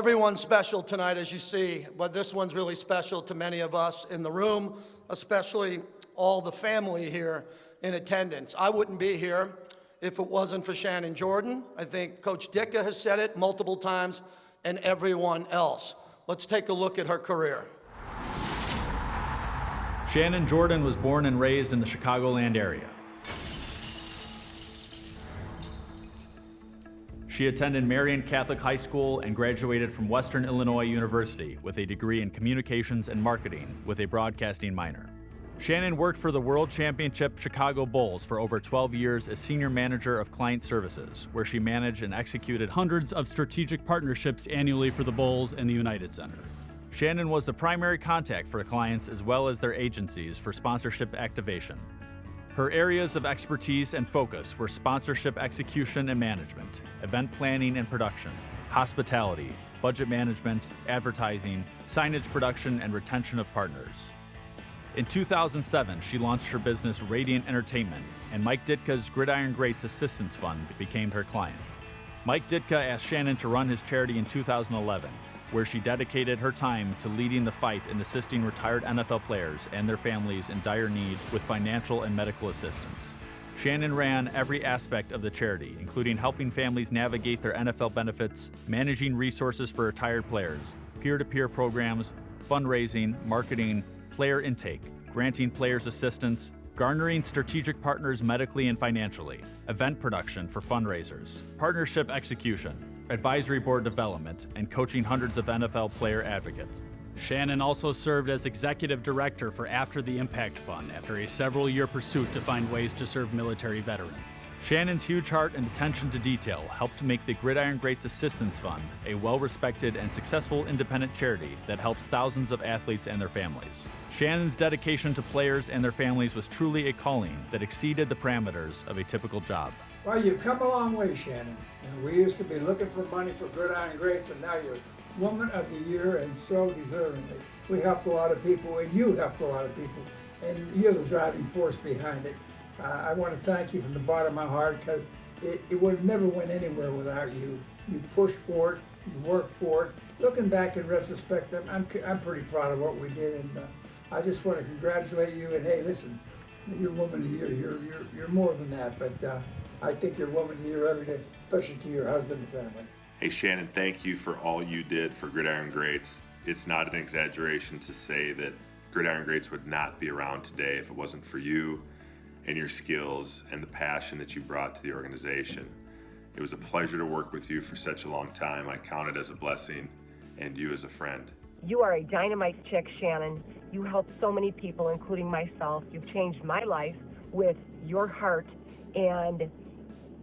everyone's special tonight, as you see, but this one's really special to many of us in the room, especially all the family here in attendance. I wouldn't be here if it wasn't for Shannon Jordan. I think Coach Ditka has said it multiple times, and everyone else. Let's take a look at her career. Shannon Jordan was born and raised in the Chicagoland area. She attended Marian Catholic High School and graduated from Western Illinois University with a degree in communications and marketing with a broadcasting minor. Shannon worked for the World Championship Chicago Bulls for over 12 years as Senior Manager of Client Services, where she managed and executed hundreds of strategic partnerships annually for the Bulls and the United Center. Shannon was the primary contact for clients as well as their agencies for sponsorship activation. Her areas of expertise and focus were sponsorship execution and management, event planning and production, hospitality, budget management, advertising, signage production, and retention of partners. In 2007, she launched her business Radiant Entertainment, and Mike Ditka's Gridiron Greats Assistance Fund became her client. Mike Ditka asked Shannon to run his charity in 2011, where she dedicated her time to leading the fight in assisting retired NFL players and their families in dire need with financial and medical assistance. Shannon ran every aspect of the charity, including helping families navigate their NFL benefits, managing resources for retired players, peer-to-peer programs, fundraising, marketing, player intake, granting players assistance, garnering strategic partners medically and financially, event production for fundraisers, partnership execution, advisory board development, and coaching hundreds of NFL player advocates. Shannon also served as executive director for After the Impact Fund after a several-year pursuit to find ways to serve military veterans. Shannon's huge heart and attention to detail helped make the Gridiron Greats Assistance Fund a well-respected and successful independent charity that helps thousands of athletes and their families. Shannon's dedication to players and their families was truly a calling that exceeded the parameters of a typical job. Well, you've come a long way, Shannon. And we used to be looking for money for Gridiron Greats, and now you're Woman of the Year, and so deservingly. We helped a lot of people, and you helped a lot of people, and you're the driving force behind it. I want to thank you from the bottom of my heart, because it would have never went anywhere without you. You pushed for it, you worked for it. Looking back in retrospect, I'm pretty proud of what we did, and I just want to congratulate you. And hey, listen, you're Woman of the Year. You're more than that, but I think you're Woman of the Year every day, especially to your husband and family. Hey Shannon, thank you for all you did for Gridiron Greats. It's not an exaggeration to say that Gridiron Greats would not be around today if it wasn't for you and your skills and the passion that you brought to the organization. It was a pleasure to work with you for such a long time. I count it as a blessing, and you as a friend. You are a dynamite chick, Shannon. You helped so many people, including myself. You've changed my life with your heart and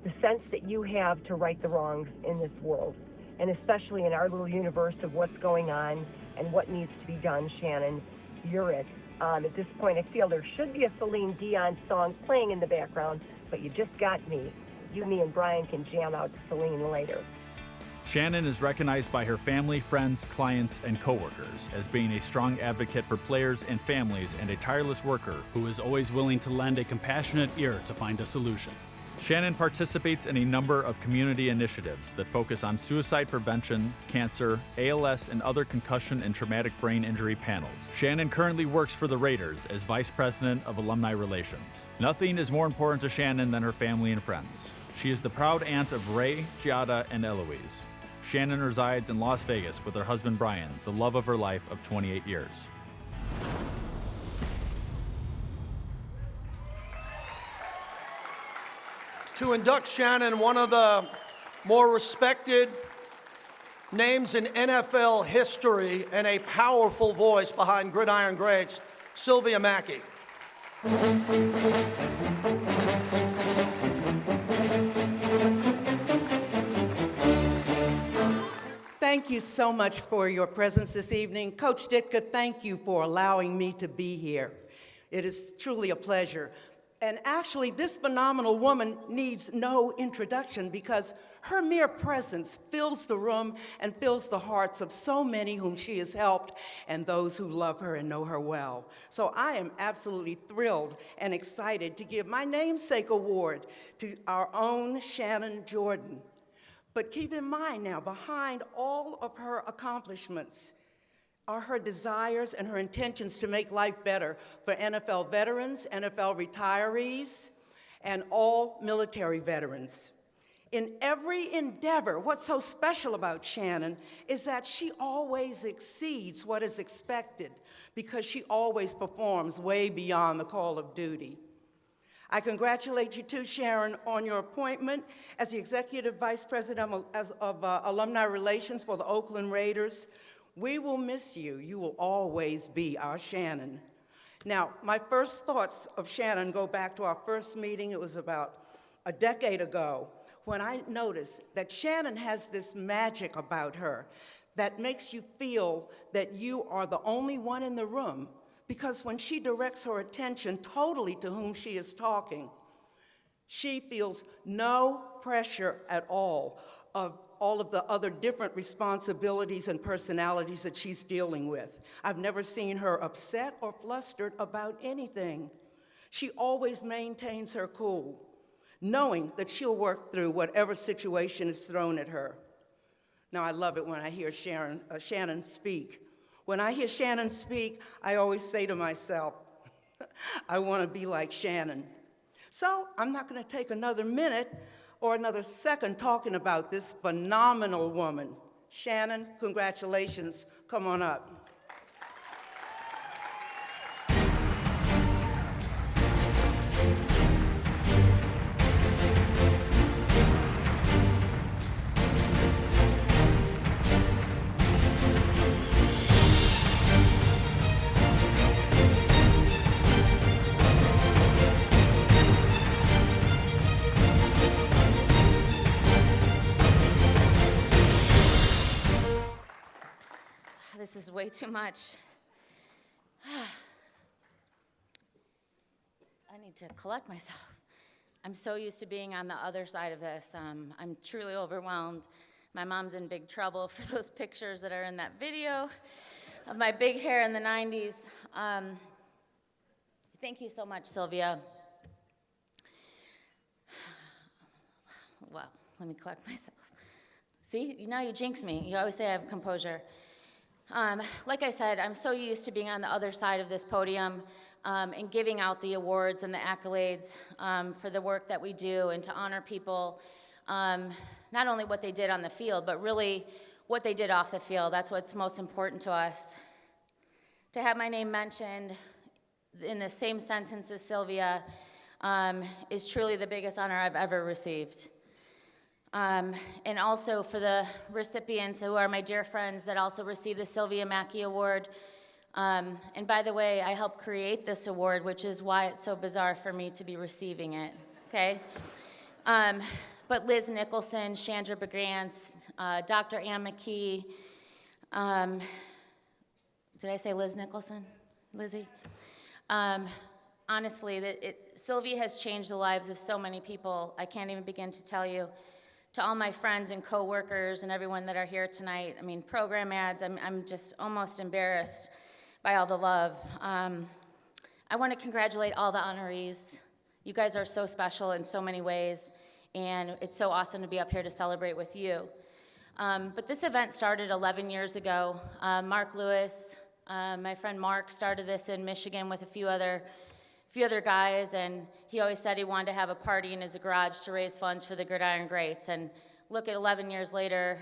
the sense that you have to right the wrongs in this world, and especially in our little universe of what's going on and what needs to be done. Shannon, you're it. At this point, I feel there should be a Celine Dion song playing in the background, but you just got me. You, me, and Brian can jam out to Celine later. Shannon is recognized by her family, friends, clients, and coworkers as being a strong advocate for players and families and a tireless worker who is always willing to lend a compassionate ear to find a solution. Shannon participates in a number of community initiatives that focus on suicide prevention, cancer, ALS, and other concussion and traumatic brain injury panels. Shannon currently works for the Raiders as Vice President of Alumni Relations. Nothing is more important to Shannon than her family and friends. She is the proud aunt of Ray, Giada, and Eloise. Shannon resides in Las Vegas with her husband Brian, the love of her life of 28 years. To induct Shannon, one of the more respected names in NFL history and a powerful voice behind Gridiron Greats, Sylvia Mackey. Thank you so much for your presence this evening. Coach Ditka, thank you for allowing me to be here. It is truly a pleasure. And actually, this phenomenal woman needs no introduction because her mere presence fills the room and fills the hearts of so many whom she has helped and those who love her and know her well. So I am absolutely thrilled and excited to give my namesake award to our own Shannon Jordan. But keep in mind now, behind all of her accomplishments are her desires and her intentions to make life better for NFL veterans, NFL retirees, and all military veterans. In every endeavor, what's so special about Shannon is that she always exceeds what is expected because she always performs way beyond the call of duty. I congratulate you too, Sharon, on your appointment as the Executive Vice President of Alumni Relations for the Oakland Raiders. We will miss you. You will always be our Shannon. Now, my first thoughts of Shannon go back to our first meeting. It was about a decade ago when I noticed that Shannon has this magic about her that makes you feel that you are the only one in the room, because when she directs her attention totally to whom she is talking, she feels no pressure at all of the other different responsibilities and personalities that she's dealing with. I've never seen her upset or flustered about anything. She always maintains her cool, knowing that she'll work through whatever situation is thrown at her. Now, I love it when I hear Shannon speak. When I hear Shannon speak, I always say to myself, I want to be like Shannon. So I'm not going to take another minute or another second talking about this phenomenal woman. Shannon, congratulations. Come on up. This is way too much. I need to collect myself. I'm so used to being on the other side of this. I'm truly overwhelmed. My mom's in big trouble for those pictures that are in that video of my big hair in the 90s. Thank you so much, Sylvia. Well, let me collect myself. See, now you jinx me. You always say I have composure. Like I said, I'm so used to being on the other side of this podium and giving out the awards and the accolades for the work that we do and to honor people, not only what they did on the field, but really what they did off the field. That's what's most important to us. To have my name mentioned in the same sentence as Sylvia is truly the biggest honor I've ever received. And also for the recipients who are my dear friends that also received the Sylvia Mackey Award. And by the way, I helped create this award, which is why it's so bizarre for me to be receiving it, okay? But Liz Nicholson, Chandra Bagrance, Dr. Ann Mackey, did I say Liz Nicholson? Lizzie? Honestly, Sylvia has changed the lives of so many people. I can't even begin to tell you. To all my friends and coworkers and everyone that are here tonight, I mean, program ads, I'm just almost embarrassed by all the love. I want to congratulate all the honorees. You guys are so special in so many ways, and it's so awesome to be up here to celebrate with you. But this event started 11 years ago. Mark Lewis, my friend Mark, started this in Michigan with a few other guys, and he always said he wanted to have a party in his garage to raise funds for the Gridiron Greats. And look at 11 years later,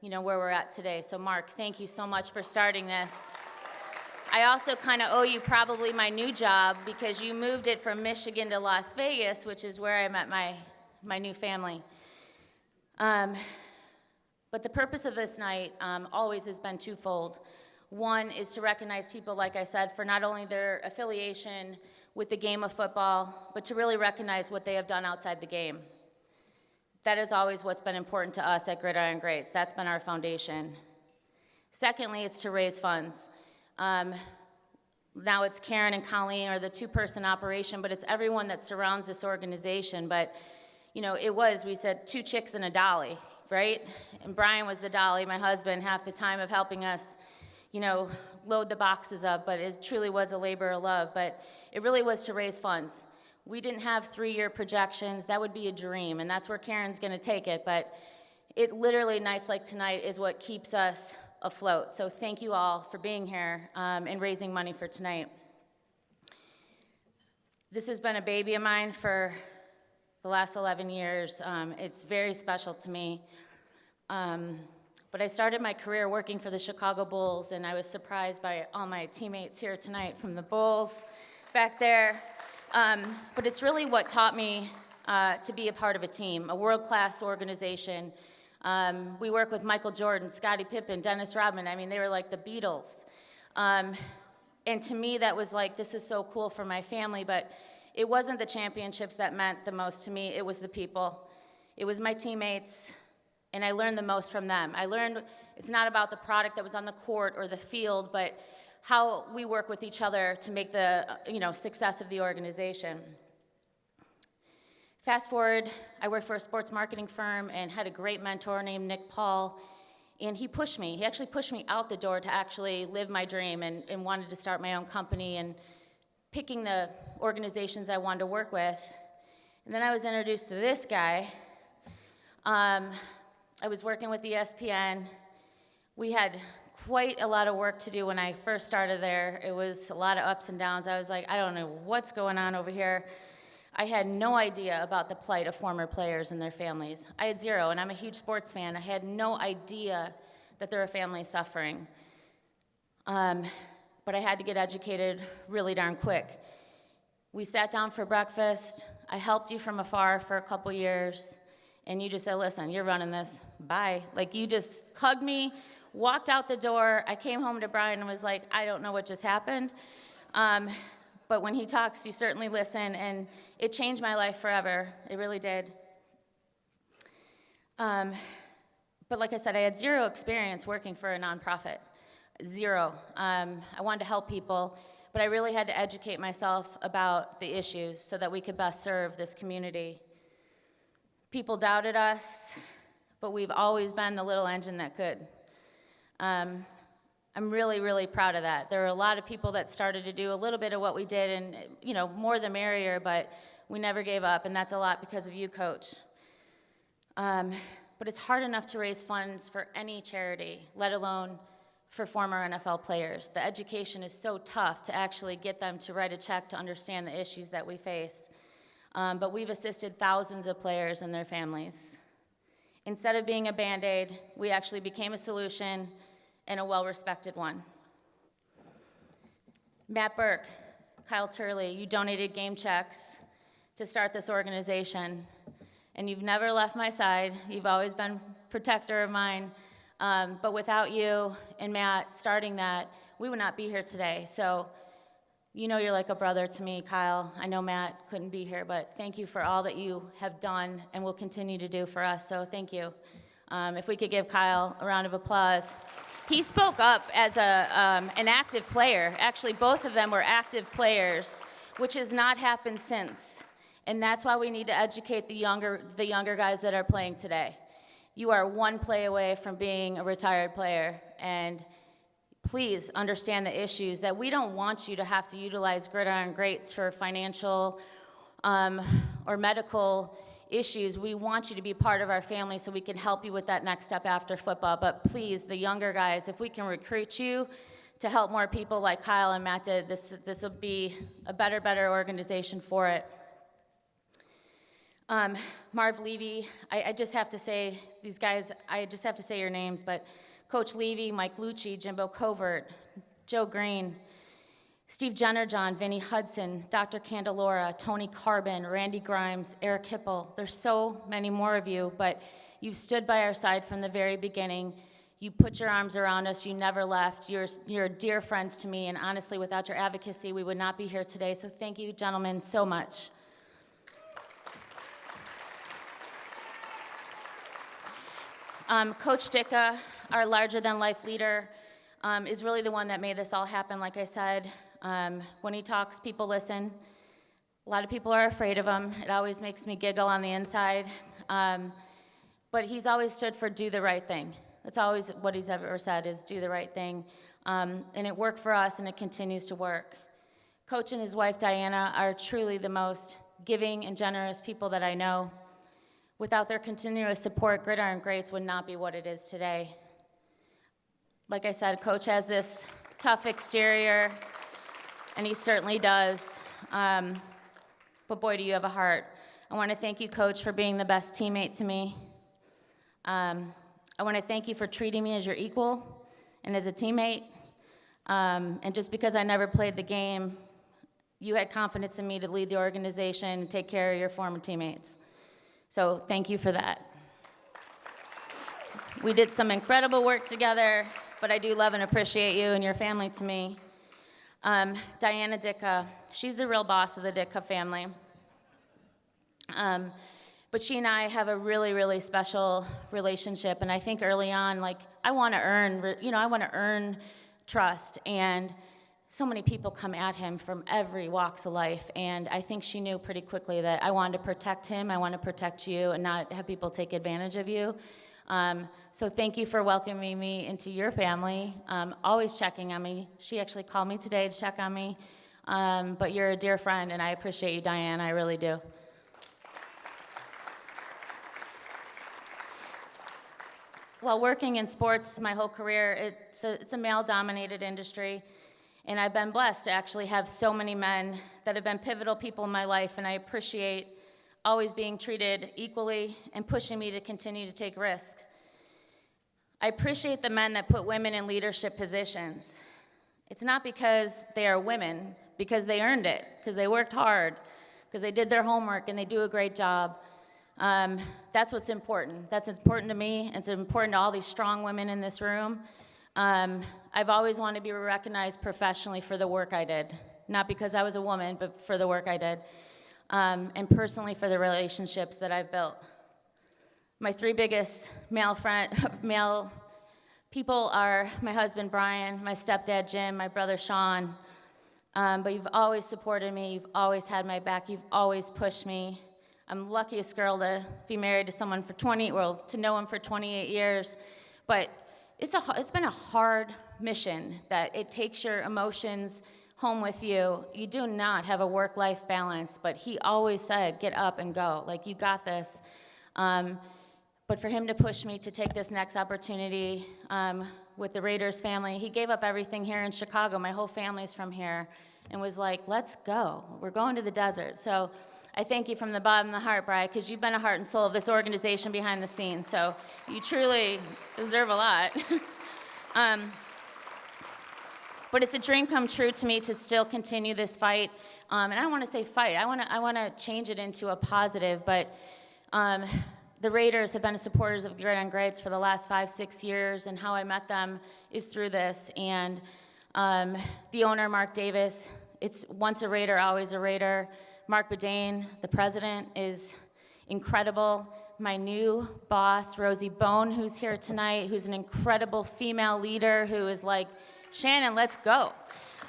you know, where we're at today. So Mark, thank you so much for starting this. I also kind of owe you probably my new job because you moved it from Michigan to Las Vegas, which is where I met my new family. But the purpose of this night always has been twofold. One is to recognize people, like I said, for not only their affiliation with the game of football, but to really recognize what they have done outside the game. That is always what's been important to us at Gridiron Greats. That's been our foundation. Secondly, it's to raise funds. Now it's Karen and Colleen are the two-person operation, but it's everyone that surrounds this organization. But, you know, we said 2 chicks and a dolly, right? And Brian was the dolly, my husband, half the time of helping us, you know, load the boxes up, but it truly was a labor of love. But it really was to raise funds. We didn't have 3-year projections. That would be a dream, and that's where Karen's going to take it. But it literally, nights like tonight, is what keeps us afloat. So thank you all for being here and raising money for tonight. This has been a baby of mine for the last 11 years. It's very special to me. But I started my career working for the Chicago Bulls, and I was surprised by all my teammates here tonight from the Bulls back there. But it's really what taught me to be a part of a team, a world-class organization. We work with Michael Jordan, Scottie Pippen, Dennis Rodman. I mean, they were like the Beatles. And to me, that was like, this is so cool for my family, but it wasn't the championships that meant the most to me. It was the people. It was my teammates, and I learned the most from them. I learned it's not about the product that was on the court or the field, but how we work with each other to make the success of the organization. Fast forward, I worked for a sports marketing firm and had a great mentor named Nick Paul, and he pushed me. He actually pushed me out the door to actually live my dream and wanted to start my own company and picking the organizations I wanted to work with. And then I was introduced to this guy. I was working with ESPN. We had quite a lot of work to do when I first started there. It was a lot of ups and downs. I was like, I don't know what's going on over here. I had no idea about the plight of former players and their families. I had zero, and I'm a huge sports fan. I had no idea that there were families suffering. But I had to get educated really darn quick. We sat down for breakfast. I helped you from afar for a couple years, and you just said, listen, you're running this, bye. Like, you just hugged me, walked out the door. I came home to Brian and was like, I don't know what just happened. But when he talks, you certainly listen, and it changed my life forever. It really did. But like I said, I had zero experience working for a nonprofit. Zero. I wanted to help people, but I really had to educate myself about the issues so that we could best serve this community. People doubted us, but we've always been the little engine that could. I'm really, really proud of that. There were a lot of people that started to do a little bit of what we did, and more the merrier, but we never gave up, and that's a lot because of you, Coach. But it's hard enough to raise funds for any charity, let alone for former NFL players. The education is so tough to actually get them to write a check to understand the issues that we face. But we've assisted thousands of players and their families. Instead of being a Band-Aid, we actually became a solution, and a well-respected one. Matt Burke, Kyle Turley, you donated game checks to start this organization, and you've never left my side. You've always been a protector of mine. But without you and Matt starting that, we would not be here today. So you're like a brother to me, Kyle. I know Matt couldn't be here, but thank you for all that you have done and will continue to do for us, so thank you. If we could give Kyle a round of applause. He spoke up as an active player. Actually, both of them were active players, which has not happened since. And that's why we need to educate the younger guys that are playing today. You are one play away from being a retired player, and please understand the issues that we don't want you to have to utilize Gridiron Greats for financial or medical issues. We want you to be part of our family so we can help you with that next step after football. But please, the younger guys, if we can recruit you to help more people like Kyle and Matt did, this will be a better organization for it. Marv Levy, I just have to say, these guys, I just have to say your names, but Coach Levy, Mike Lucci, Jimbo Covert, Joe Green, Steve Jennerjohn, Vinny Hudson, Dr. Candelora, Tony Carbon, Randy Grimes, Eric Hipple. There's so many more of you, but you've stood by our side from the very beginning. You put your arms around us. You never left. You're dear friends to me, and honestly, without your advocacy, we would not be here today. So thank you, gentlemen, so much. Coach Dicka, our larger-than-life leader, is really the one that made this all happen, like I said. When he talks, people listen. A lot of people are afraid of him. It always makes me giggle on the inside. But he's always stood for do the right thing. That's always what he's ever said, is do the right thing. And it worked for us, and it continues to work. Coach and his wife, Diana, are truly the most giving and generous people that I know. Without their continuous support, Gridiron Greats would not be what it is today. Like I said, Coach has this tough exterior, and he certainly does. But boy, do you have a heart. I want to thank you, Coach, for being the best teammate to me. I want to thank you for treating me as your equal and as a teammate. And just because I never played the game, you had confidence in me to lead the organization and take care of your former teammates. So thank you for that. We did some incredible work together, but I do love and appreciate you and your family to me. Diana Ditka, she's the real boss of the Ditka family. But she and I have a really, really special relationship, and I think early on, like, I want to earn trust, and so many people come at him from every walks of life, and I think she knew pretty quickly that I wanted to protect him, I want to protect you, and not have people take advantage of you. So thank you for welcoming me into your family, always checking on me. She actually called me today to check on me, but you're a dear friend, and I appreciate you, Diane, I really do. While working in sports my whole career, it's a male-dominated industry, and I've been blessed to actually have so many men that have been pivotal people in my life, and I appreciate always being treated equally and pushing me to continue to take risks. I appreciate the men that put women in leadership positions. It's not because they are women, because they earned it, because they worked hard, because they did their homework and they do a great job. That's what's important. That's important to me. It's important to all these strong women in this room. I've always wanted to be recognized professionally for the work I did, not because I was a woman, but for the work I did, and personally for the relationships that I've built. My three biggest male people are my husband Brian, my stepdad Jim, my brother Sean. But you've always supported me. You've always had my back. You've always pushed me. I'm the luckiest girl to be married to someone to know him for 28 years. But it's been a hard mission that it takes your emotions home with you. You do not have a work-life balance, but he always said, get up and go. Like, you got this. But for him to push me to take this next opportunity with the Raiders family, he gave up everything here in Chicago. My whole family's from here, and was like, let's go. We're going to the desert. So I thank you from the bottom of the heart, Bri, because you've been a heart and soul of this organization behind the scenes, so you truly deserve a lot. But it's a dream come true to me to still continue this fight, and I don't want to say fight. I want to change it into a positive, but the Raiders have been supporters of Gridiron Greats for the last 5-6 years, and how I met them is through this, and the owner, Mark Davis, it's once a Raider, always a Raider. Mark Bedane, the president, is incredible. My new boss, Rosie Bone, who's here tonight, who's an incredible female leader who is like, Shannon, let's go.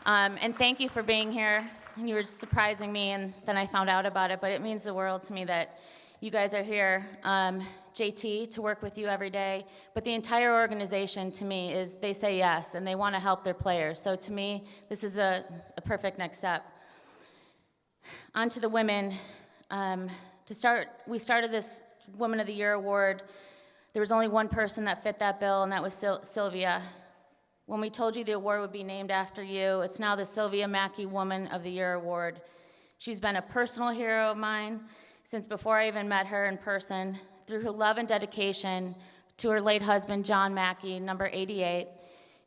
And thank you for being here. And you were just surprising me, and then I found out about it, but it means the world to me that you guys are here. JT, to work with you every day. But the entire organization, to me, is they say yes, and they want to help their players. So to me, this is a perfect next step. On to the women. We started this Woman of the Year award. There was only one person that fit that bill, and that was Sylvia. When we told you the award would be named after you, it's now the Sylvia Mackey Woman of the Year award. She's been a personal hero of mine since before I even met her in person. Through her love and dedication to her late husband, John Mackey, number 88,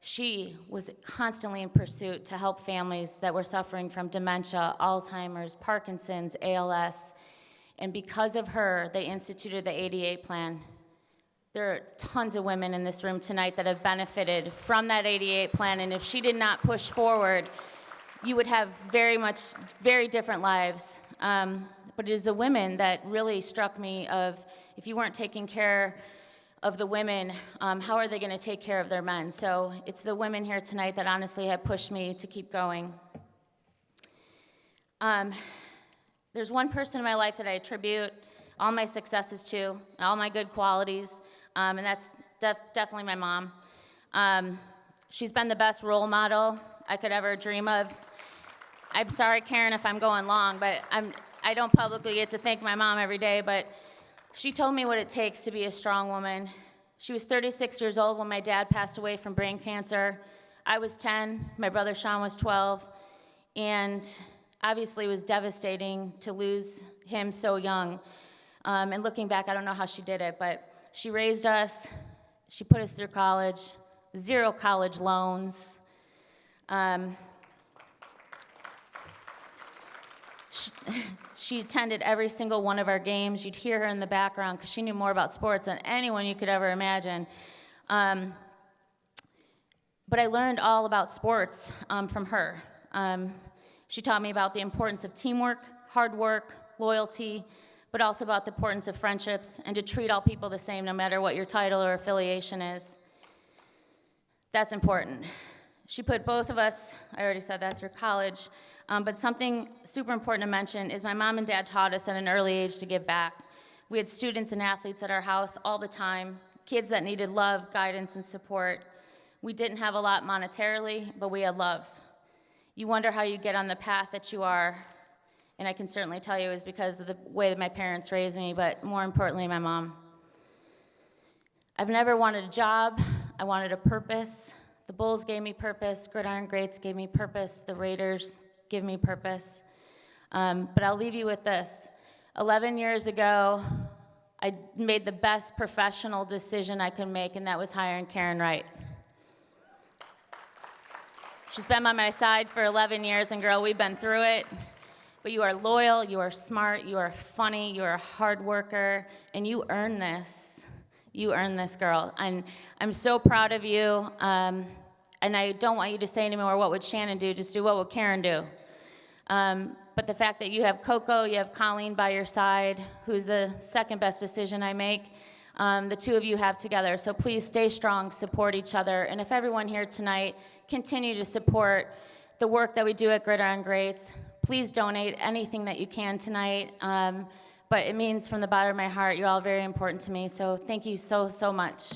she was constantly in pursuit to help families that were suffering from dementia, Alzheimer's, Parkinson's, ALS. And because of her, they instituted the 88 plan. There are tons of women in this room tonight that have benefited from that 88 plan, and if she did not push forward, you would have very different lives. But it is the women that really struck me of, if you weren't taking care of the women, how are they going to take care of their men? So it's the women here tonight that honestly have pushed me to keep going. There's one person in my life that I attribute all my successes to, all my good qualities, and that's definitely my mom. She's been the best role model I could ever dream of. I'm sorry, Karen, if I'm going long, but I don't publicly get to thank my mom every day, but She told me what it takes to be a strong woman. She was 36 years old when my dad passed away from brain cancer. I was 10, my brother Sean was 12, and obviously it was devastating to lose him so young. And looking back, I don't know how she did it, but she raised us, she put us through college, 0 college loans. She attended every single one of our games. You'd hear her in the background because she knew more about sports than anyone you could ever imagine. But I learned all about sports from her. She taught me about the importance of teamwork, hard work, loyalty, but also about the importance of friendships and to treat all people the same no matter what your title or affiliation is. That's important. She put both of us, I already said that, through college, but something super important to mention is my mom and dad taught us at an early age to give back. We had students and athletes at our house all the time, kids that needed love, guidance, and support. We didn't have a lot monetarily, but we had love. You wonder how you get on the path that you are, and I can certainly tell you it was because of the way that my parents raised me, but more importantly, my mom. I've never wanted a job. I wanted a purpose. The Bulls gave me purpose. Gridiron Greats gave me purpose. The Raiders give me purpose. But I'll leave you with this. 11 years ago, I made the best professional decision I could make, and that was hiring Karen Wright. She's been by my side for 11 years, and girl, we've been through it. But you are loyal, you are smart, you are funny, you are a hard worker, and you earn this. You earn this, girl. And I'm so proud of you. And I don't want you to say anymore, what would Shannon do? Just do what would Karen do? But the fact that you have Coco, you have Colleen by your side, who's the second best decision I make, the two of you have together. So please stay strong, support each other. And if everyone here tonight continue to support the work that we do at Gridiron Greats, please donate anything that you can tonight. But it means from the bottom of my heart, you're all very important to me. So thank you so, so much.